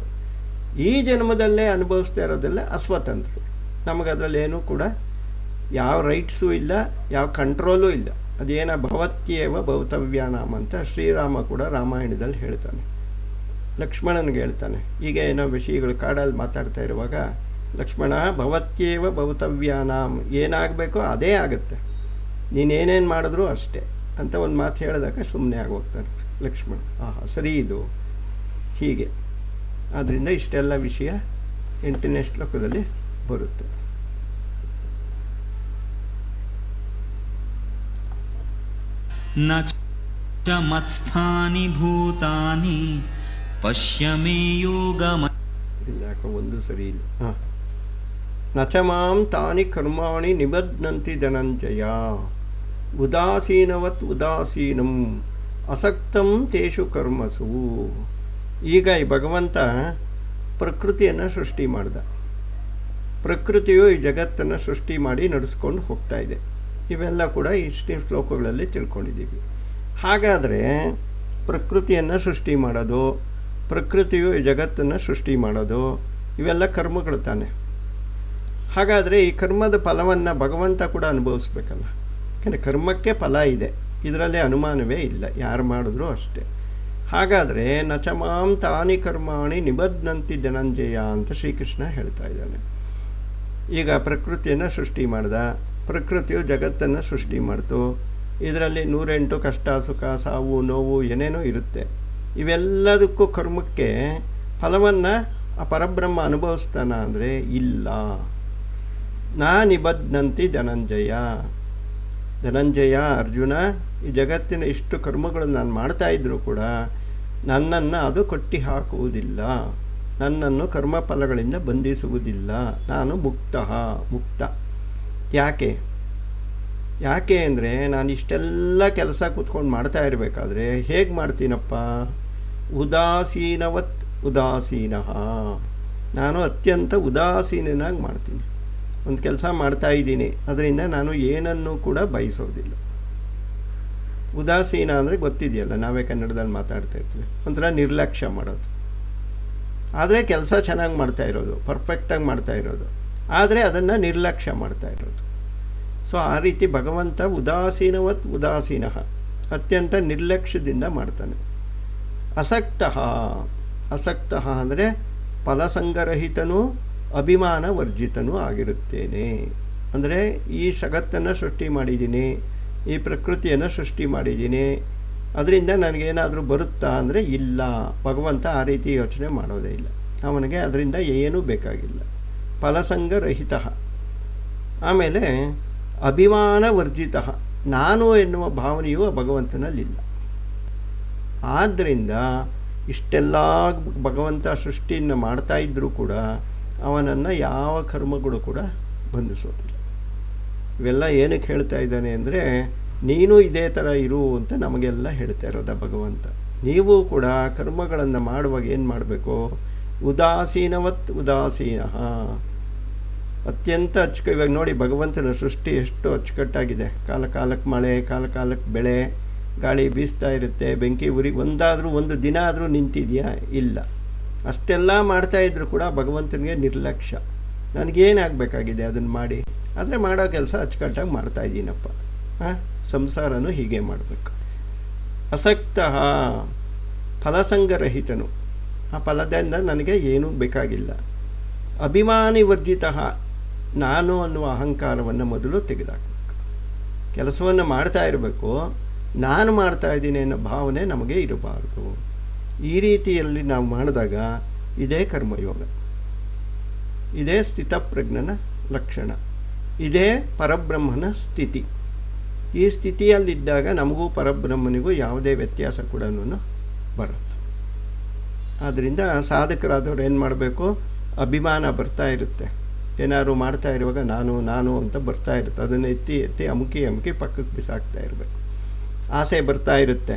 ಈ ಜನ್ಮದಲ್ಲೇ ಅನುಭವಿಸ್ತಾ ಇರೋದೆಲ್ಲ ಅಸ್ವತಂತ್ರರು. ನಮಗದರಲ್ಲೇನೂ ಕೂಡ ಯಾವ ರೈಟ್ಸೂ ಇಲ್ಲ, ಯಾವ ಕಂಟ್ರೋಲೂ ಇಲ್ಲ. ಅದೇನ ಭವತ್ಯೇವ ಭವಿತವ್ಯಾನಾಮ ಅಂತ ಶ್ರೀರಾಮ ಕೂಡ ರಾಮಾಯಣದಲ್ಲಿ ಹೇಳ್ತಾನೆ. ಲಕ್ಷ್ಮಣನಿಗೆ ಹೇಳ್ತಾನೆ, ಈಗ ಏನೋ ವಿಷಯಗಳು ಕಾಡಲ್ಲಿ ಮಾತಾಡ್ತಾ ಇರುವಾಗ, ಲಕ್ಷ್ಮಣ ಭವತ್ಯೇವ ಭವಿತವ್ಯಾನಾಮ್, ಏನಾಗಬೇಕೋ ಅದೇ ಆಗುತ್ತೆ, ನೀನೇನೇನು ಮಾಡಿದ್ರೂ ಅಷ್ಟೇ ಅಂತ ಒಂದು ಮಾತು ಹೇಳಿದಾಗ ಸುಮ್ಮನೆ ಆಗೋಗ್ತಾನೆ ಲಕ್ಷ್ಮಣ. ಆಹಾ ಸರಿ ಇದು ಹೀಗೆ. ಆದ್ದರಿಂದ ಇಷ್ಟೆಲ್ಲ ವಿಷಯ 8ನೇ ಶ್ಲೋಕದಲ್ಲಿ ಬರುತ್ತೆ. ನ ಚ ಮತ್ಸ್ಥಾನಿ ಭೂತಾನಿ ಪಶ್ಯ ಮೇ ಯೋಗಮ. ಯಾಕೋ ಒಂದು ಸರಿ ಇಲ್ಲ. ಹಾಂ. ನ ಚ ಮಾಂ ತಾನಿ ಕರ್ಮಾಣಿ ನಿಬಧ್ನಂತಿ ಧನಂಜಯ ಉದಾಸೀನವತ್ ಉದಾಸೀನಂ ಅಸಕ್ತಂ ತೇಷು ಕರ್ಮಸು. ಈಗ ಈ ಭಗವಂತ ಪ್ರಕೃತಿಯನ್ನು ಸೃಷ್ಟಿ ಮಾಡ್ದ. ಪ್ರಕೃತಿಯು ಈ ಜಗತ್ತನ್ನು ಸೃಷ್ಟಿ ಮಾಡಿ ನಡೆಸ್ಕೊಂಡು ಹೋಗ್ತಾ ಇದೆ. ಇವೆಲ್ಲ ಕೂಡ ಇಷ್ಟು ಶ್ಲೋಕಗಳಲ್ಲಿ ತಿಳ್ಕೊಂಡಿದ್ದೀವಿ. ಹಾಗಾದರೆ ಪ್ರಕೃತಿಯನ್ನು ಸೃಷ್ಟಿ ಮಾಡೋದು, ಪ್ರಕೃತಿಯು ಈ ಜಗತ್ತನ್ನು ಸೃಷ್ಟಿ ಮಾಡೋದು, ಇವೆಲ್ಲ ಕರ್ಮಗಳು ತಾನೆ. ಹಾಗಾದರೆ ಈ ಕರ್ಮದ ಫಲವನ್ನು ಭಗವಂತ ಕೂಡ ಅನುಭವಿಸ್ಬೇಕಲ್ಲ. ಯಾಕೆಂದರೆ ಕರ್ಮಕ್ಕೆ ಫಲ ಇದೆ, ಇದರಲ್ಲಿ ಅನುಮಾನವೇ ಇಲ್ಲ, ಯಾರು ಮಾಡಿದ್ರೂ ಅಷ್ಟೇ. ಹಾಗಾದರೆ ನಚಮಾಂ ತಾನಿ ಕರ್ಮಾಣಿ ನಿಬಧ್ನಂತಿ ಧನಂಜಯ ಅಂತ ಶ್ರೀಕೃಷ್ಣ ಹೇಳ್ತಾ ಇದ್ದಾನೆ. ಈಗ ಪ್ರಕೃತಿಯನ್ನು ಸೃಷ್ಟಿ ಮಾಡ್ದ, ಪ್ರಕೃತಿಯು ಜಗತ್ತನ್ನು ಸೃಷ್ಟಿ ಮಾಡ್ತು. ಇದರಲ್ಲಿ 108 ಕಷ್ಟ ಸುಖ ಸಾವು ನೋವು ಏನೇನೋ ಇರುತ್ತೆ. ಇವೆಲ್ಲದಕ್ಕೂ ಕರ್ಮಕ್ಕೆ ಫಲವನ್ನು ಆ ಪರಬ್ರಹ್ಮ ಅನುಭವಿಸ್ತಾನ ಅಂದರೆ ಇಲ್ಲ. ನಾ ನಿಬಧ್ನಂತಿ ಧನಂಜಯ. ಧನಂಜಯ, ಅರ್ಜುನ, ಈ ಜಗತ್ತಿನ ಇಷ್ಟು ಕರ್ಮಗಳನ್ನು ನಾನು ಮಾಡ್ತಾಯಿದ್ರೂ ಕೂಡ ನನ್ನನ್ನು ಅದು ಕಟ್ಟಿ ಹಾಕುವುದಿಲ್ಲ, ನನ್ನನ್ನು ಕರ್ಮಫಲಗಳಿಂದ ಬಂಧಿಸುವುದಿಲ್ಲ. ನಾನು ಮುಕ್ತ. ಯಾಕೆ ಅಂದರೆ ನಾನು ಇಷ್ಟೆಲ್ಲ ಕೆಲಸ ಕೂತ್ಕೊಂಡು ಮಾಡ್ತಾ ಇರಬೇಕಾದ್ರೆ ಹೇಗೆ ಮಾಡ್ತೀನಪ್ಪ? ಉದಾಸೀನಃ. ನಾನು ಅತ್ಯಂತ ಉದಾಸೀನಾಗಿ ಮಾಡ್ತೀನಿ. ಒಂದು ಕೆಲಸ ಮಾಡ್ತಾಯಿದ್ದೀನಿ, ಅದರಿಂದ ನಾನು ಏನನ್ನೂ ಕೂಡ ಬಯಸೋದಿಲ್ಲ. ಉದಾಸೀನ ಅಂದರೆ ಗೊತ್ತಿದೆಯಲ್ಲ, ನಾವೇ ಕನ್ನಡದಲ್ಲಿ ಮಾತಾಡ್ತಾ ಇರ್ತೀವಿ, ಒಂಥರ ನಿರ್ಲಕ್ಷ್ಯ ಮಾಡೋದು. ಆದರೆ ಕೆಲಸ ಚೆನ್ನಾಗಿ ಮಾಡ್ತಾ ಇರೋದು, ಪರ್ಫೆಕ್ಟಾಗಿ ಮಾಡ್ತಾ ಇರೋದು, ಆದರೆ ಅದನ್ನು ನಿರ್ಲಕ್ಷ್ಯ ಮಾಡ್ತಾ ಇರೋದು. ಸೊ ಆ ರೀತಿ ಭಗವಂತ ಉದಾಸೀನಃ, ಅತ್ಯಂತ ನಿರ್ಲಕ್ಷ್ಯದಿಂದ ಮಾಡ್ತಾನೆ. ಅಸಕ್ತಃ ಅಂದರೆ ಫಲಸಂಗರಹಿತನೂ ಅಭಿಮಾನ ವರ್ಜಿತನೂ ಆಗಿರುತ್ತೇನೆ. ಅಂದರೆ ಈ ಜಗತ್ತನ್ನು ಸೃಷ್ಟಿ ಮಾಡಿದ್ದೀನಿ, ಈ ಪ್ರಕೃತಿಯನ್ನು ಸೃಷ್ಟಿ ಮಾಡಿದ್ದೀನಿ, ಅದರಿಂದ ನನಗೇನಾದರೂ ಬರುತ್ತಾ ಅಂದರೆ ಇಲ್ಲ. ಭಗವಂತ ಆ ರೀತಿ ಯೋಚನೆ ಮಾಡೋದೇ ಇಲ್ಲ. ಅವನಿಗೆ ಅದರಿಂದ ಏನೂ ಬೇಕಾಗಿಲ್ಲ. ಫಲಸಂಗರಹಿತ. ಆಮೇಲೆ ಅಭಿಮಾನ ವರ್ಜಿತ. ನಾನು ಎನ್ನುವ ಭಾವನೆಯು ಭಗವಂತನಲ್ಲಿಲ್ಲ. ಆದ್ದರಿಂದ ಇಷ್ಟೆಲ್ಲ ಭಗವಂತ ಸೃಷ್ಟಿಯನ್ನು ಮಾಡ್ತಾಯಿದ್ರೂ ಕೂಡ ಅವನನ್ನು ಯಾವ ಕರ್ಮಗಳು ಕೂಡ ಬಂಧಿಸೋದಿಲ್ಲ. ಇವೆಲ್ಲ ಏನಕ್ಕೆ ಹೇಳ್ತಾ ಇದ್ದಾನೆ ಅಂದರೆ, ನೀನು ಇದೇ ಥರ ಇರು ಅಂತ ನಮಗೆಲ್ಲ ಹೇಳ್ತಾ ಇರೋದ ಭಗವಂತ. ನೀವು ಕೂಡ ಕರ್ಮಗಳನ್ನು ಮಾಡುವಾಗ ಏನು ಮಾಡಬೇಕು? ಉದಾಸೀನಃ. ಅತ್ಯಂತ ಇವಾಗ ನೋಡಿ, ಭಗವಂತನ ಸೃಷ್ಟಿ ಎಷ್ಟು ಅಚ್ಚುಕಟ್ಟಾಗಿದೆ. ಕಾಲಕ್ಕೆ ಮಳೆ, ಕಾಲಕ್ಕೆ ಬೆಳೆ, ಗಾಳಿ ಬೀಸ್ತಾ ಇರುತ್ತೆ, ಬೆಂಕಿ ಉರಿ. ಒಂದು ದಿನ ಆದರೂ ನಿಂತಿದೆಯಾ? ಇಲ್ಲ. ಅಷ್ಟೆಲ್ಲ ಮಾಡ್ತಾಯಿದ್ರು ಕೂಡ ಭಗವಂತನಿಗೆ ನಿರ್ಲಕ್ಷ್ಯ. ನನಗೇನಾಗಬೇಕಾಗಿದೆ ಅದನ್ನು ಮಾಡಿ, ಆದರೆ ಮಾಡೋ ಕೆಲಸ ಅಚ್ಚುಕಟ್ಟಾಗಿ ಮಾಡ್ತಾಯಿದ್ದೀನಪ್ಪ. ಸಂಸಾರನೂ ಹೀಗೆ ಮಾಡಬೇಕು. ಅಸಕ್ತಃ ಫಲಸಂಗರಹಿತನು. ಆ ಫಲದಿಂದ ನನಗೆ ಏನೂ ಬೇಕಾಗಿಲ್ಲ. ಅಭಿಮಾನಿ ವರ್ಜಿತ. ನಾನು ಅನ್ನುವ ಅಹಂಕಾರವನ್ನು ಮೊದಲು ತೆಗೆದುಹಾಕಬೇಕು. ಕೆಲಸವನ್ನು ಮಾಡ್ತಾ ಇರಬೇಕು, ನಾನು ಮಾಡ್ತಾಯಿದ್ದೀನಿ ಅನ್ನೋ ಭಾವನೆ ನಮಗೆ ಇರಬಾರ್ದು. ಈ ರೀತಿಯಲ್ಲಿ ನಾವು ಮಾಡಿದಾಗ ಇದೇ ಕರ್ಮಯೋಗ, ಇದೇ ಸ್ಥಿತಪ್ರಜ್ಞನ ಲಕ್ಷಣ, ಇದೇ ಪರಬ್ರಹ್ಮನ ಸ್ಥಿತಿ. ಈ ಸ್ಥಿತಿಯಲ್ಲಿದ್ದಾಗ ನಮಗೂ ಪರಬ್ರಹ್ಮನಿಗೂ ಯಾವುದೇ ವ್ಯತ್ಯಾಸ ಕೂಡ ಬರಲ್ಲ. ಆದ್ದರಿಂದ ಸಾಧಕರಾದವ್ರು ಏನು ಮಾಡಬೇಕು? ಅಭಿಮಾನ ಬರ್ತಾ ಇರುತ್ತೆ, ಏನಾದ್ರು ಮಾಡ್ತಾ ಇರುವಾಗ ನಾನು ಅಂತ ಬರ್ತಾ ಇರುತ್ತೆ. ಅದನ್ನು ಎತ್ತಿ ಅಮುಕಿ ಪಕ್ಕಕ್ಕೆ ಬಿಸಾಕ್ತಾ ಇರಬೇಕು. ಆಸೆ ಬರ್ತಾ ಇರುತ್ತೆ,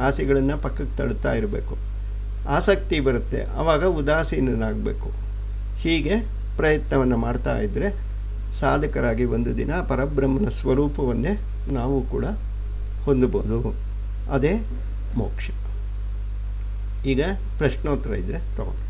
ಆಸೆಗಳನ್ನು ಪಕ್ಕಕ್ಕೆ ತಳ್ತಾ ಇರಬೇಕು. ಆಸಕ್ತಿ ಬರುತ್ತೆ, ಆವಾಗ ಉದಾಸೀನನಾಗಬೇಕು. ಹೀಗೆ ಪ್ರಯತ್ನವನ್ನು ಮಾಡ್ತಾ ಇದ್ದರೆ ಸಾಧಕರಾಗಿ ಒಂದು ದಿನ ಪರಬ್ರಹ್ಮನ ಸ್ವರೂಪವನ್ನೇ ನಾವು ಕೂಡ ಹೊಂದಬೋದು. ಅದೇ ಮೋಕ್ಷ. ಈಗ ಪ್ರಶ್ನೋತ್ತರ ಇದ್ದರೆ ತಗೊಂಡು.